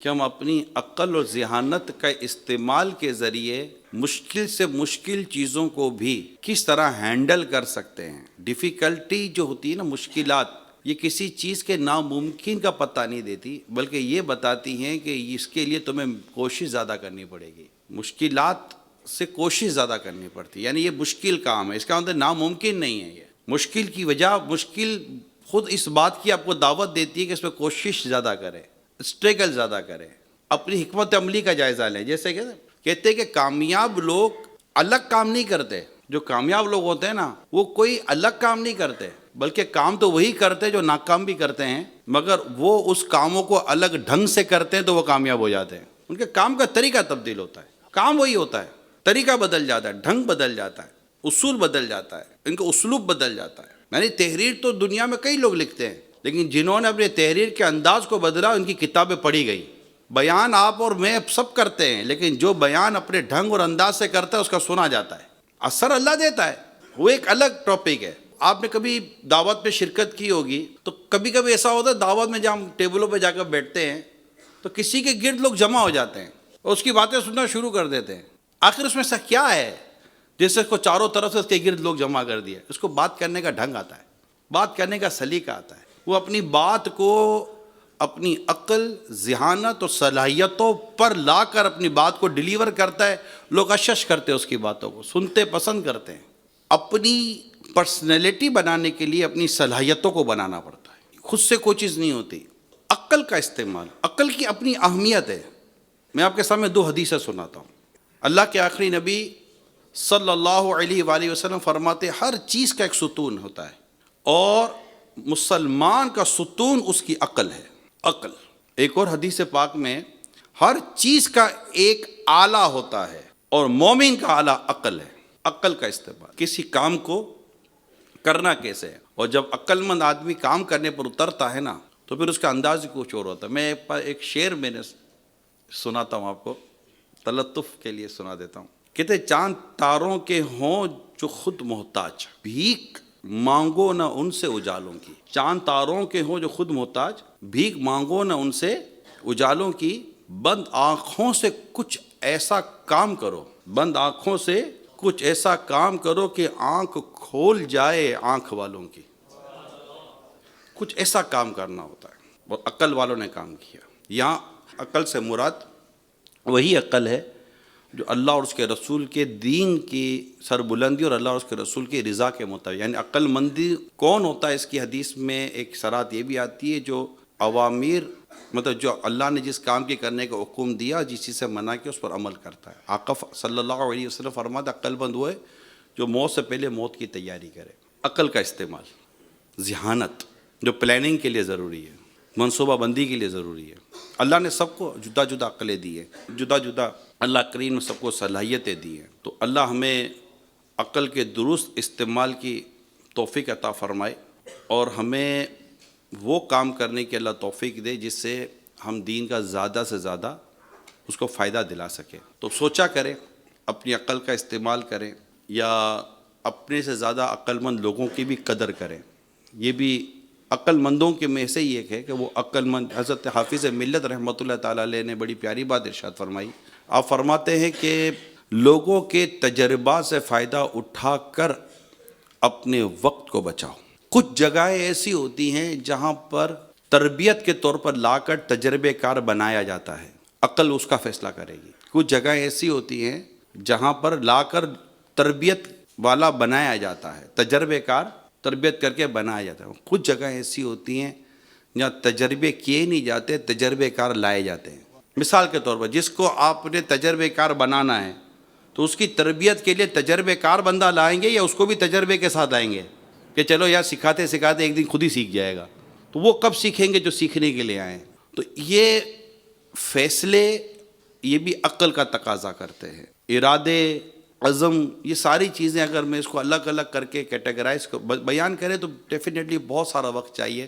کہ ہم اپنی عقل اور ذہانت کا استعمال کے ذریعے مشکل سے مشکل چیزوں کو بھی کس طرح ہینڈل کر سکتے ہیں۔ ڈیفیکلٹی جو ہوتی ہے نا، مشکلات، یہ کسی چیز کے ناممکن کا پتہ نہیں دیتی، بلکہ یہ بتاتی ہیں کہ اس کے لیے تمہیں کوشش زیادہ کرنی پڑے گی۔ مشکلات سے کوشش زیادہ کرنی پڑتی ہے، یعنی یہ مشکل کام ہے، اس کا مطلب ناممکن نہیں ہے۔ یہ مشکل کی وجہ، مشکل خود اس بات کی آپ کو دعوت دیتی ہے کہ اس پہ کوشش زیادہ کریں، اسٹرگل زیادہ کریں، اپنی حکمت عملی کا جائزہ لیں۔ جیسے کہ کہتے ہیں کہ کامیاب لوگ الگ کام نہیں کرتے، جو کامیاب لوگ ہوتے ہیں نا وہ کوئی الگ کام نہیں کرتے، بلکہ کام تو وہی کرتے جو ناکام بھی کرتے ہیں، مگر وہ اس کاموں کو الگ ڈھنگ سے کرتے ہیں تو وہ کامیاب ہو جاتے ہیں۔ ان کے کام کا طریقہ تبدیل ہوتا ہے، کام وہی ہوتا ہے، طریقہ بدل جاتا ہے، ڈھنگ بدل جاتا ہے، اصول بدل جاتا ہے، ان کا اسلوب بدل جاتا ہے۔ یعنی تحریر تو دنیا میں کئی لوگ لکھتے ہیں، لیکن جنہوں نے اپنے تحریر کے انداز کو بدلا ان کی کتابیں پڑھی گئی۔ بیان آپ اور میں سب کرتے ہیں، لیکن جو بیان اپنے ڈھنگ اور انداز سے کرتا ہے اس کا سنا جاتا ہے، اثر اللہ دیتا ہے، وہ ایک الگ ٹاپک ہے۔ آپ نے کبھی دعوت میں شرکت کی ہوگی تو کبھی کبھی ایسا ہوتا ہے دعوت میں جب ہم ٹیبلوں پہ جا کر بیٹھتے ہیں تو کسی کے گرد لوگ جمع ہو جاتے ہیں اور اس کی باتیں سننا شروع کر دیتے ہیں۔ آخر اس میں ایسا کیا ہے جیسے اس کو چاروں طرف سے اس کے گرد لوگ جمع کر دیا؟ اس کو بات کرنے کا ڈھنگ آتا ہے، بات کرنے کا سلیقہ آتا ہے۔ وہ اپنی بات کو اپنی عقل، ذہانت اور صلاحیتوں پر لا کر اپنی بات کو ڈیلیور کرتا ہے۔ لوگ اشش کرتے ہیں، اس کی باتوں کو سنتے پسند کرتے ہیں۔ اپنی پرسنالٹی بنانے کے لیے اپنی صلاحیتوں کو بنانا پڑتا ہے، خود سے کوئی چیز نہیں ہوتی۔ عقل کا استعمال، عقل کی اپنی اہمیت ہے۔ میں آپ کے سامنے دو حدیثیں سناتا ہوں۔ اللہ کے آخری نبی صلی اللہ علیہ وآلہ وسلم فرماتے ہر چیز کا ایک ستون ہوتا ہے، اور مسلمان کا ستون اس کی عقل ہے۔ عقل، ایک اور حدیث پاک میں ہر چیز کا ایک آلہ ہوتا ہے اور مومن کا آلہ عقل ہے۔ عقل کا استعمال، کسی کام کو کرنا کیسے ہے، اور جب عقل مند آدمی کام کرنے پر اترتا ہے نا تو پھر اس کا انداز ہی کچھ اور ہوتا ہے۔ میں ایک شعر میں نے سناتا ہوں، آپ کو تلطف کے لیے سنا دیتا ہوں۔ کہتے چاند تاروں کے ہوں جو خود محتاج، بھیک مانگو نہ ان سے اجالوں کی۔ چاند تاروں کے ہوں جو خود محتاج، بھیک مانگو نہ ان سے اجالوں کی۔ بند آنکھوں سے کچھ ایسا کام کرو، بند آنکھوں سے کچھ ایسا کام کرو کہ آنکھ کھول جائے آنکھ والوں کی۔ کچھ ایسا کام کرنا ہوتا ہے، اور عقل والوں نے کام کیا۔ یہاں عقل سے مراد وہی عقل ہے جو اللہ اور اس کے رسول کے دین کی سربلندی اور اللہ اور اس کے رسول کی رضا کے مطابق، یعنی عقل مندی کون ہوتا ہے؟ اس کی حدیث میں ایک صراحت یہ بھی آتی ہے جو اوامر، مطلب جو اللہ نے جس کام کے کرنے کا حکم دیا، جس چیز سے منع کیا اس پر عمل کرتا ہے۔ آقا صلی اللہ علیہ وسلم فرماتا عقل مند وہ ہے جو موت سے پہلے موت کی تیاری کرے۔ عقل کا استعمال، ذہانت جو پلاننگ کے لیے ضروری ہے، منصوبہ بندی کے لیے ضروری ہے۔ اللہ نے سب کو جدا جدا عقلیں دی ہیں، جدا جدا اللہ کریم نے سب کو صلاحیتیں دی ہیں۔ تو اللہ ہمیں عقل کے درست استعمال کی توفیق عطا فرمائے، اور ہمیں وہ کام کرنے کی اللہ توفیق دے جس سے ہم دین کا زیادہ سے زیادہ اس کو فائدہ دلا سکیں۔ تو سوچا کریں، اپنی عقل کا استعمال کریں، یا اپنے سے زیادہ عقل مند لوگوں کی بھی قدر کریں۔ یہ بھی عقل مندوں کے میں سے ہی ایک ہے کہ وہ عقل مند۔ حضرت حافظ ملت رحمۃ اللہ تعالیٰ علیہ نے بڑی پیاری بات ارشاد فرمائی۔ آپ فرماتے ہیں کہ لوگوں کے تجربات سے فائدہ اٹھا کر اپنے وقت کو بچاؤ۔ کچھ جگہیں ایسی ہوتی ہیں جہاں پر تربیت کے طور پر لا کر تجربے کار بنایا جاتا ہے، عقل اس کا فیصلہ کرے گی۔ کچھ جگہیں ایسی ہوتی ہیں جہاں پر لا کر تربیت والا بنایا جاتا ہے، تجربے کار تربیت کر کے بنایا جاتا ہے۔ کچھ جگہیں ایسی ہوتی ہیں جہاں تجربے کیے نہیں جاتے، تجربے کار لائے جاتے ہیں۔ مثال کے طور پر جس کو آپ نے تجربے کار بنانا ہے تو اس کی تربیت کے لیے تجربے کار بندہ لائیں گے، یا اس کو بھی تجربے کے ساتھ لائیں گے کہ چلو یار سکھاتے سکھاتے ایک دن خود ہی سیکھ جائے گا؟ تو وہ کب سیکھیں گے؟ جو سیکھنے کے لیے آئیں۔ تو یہ فیصلے یہ بھی عقل کا تقاضا کرتے ہیں، ارادے، عزم، یہ ساری چیزیں اگر میں اس کو الگ الگ کر کے کیٹیگرائز بیان کریں تو ڈیفینیٹلی بہت سارا وقت چاہیے۔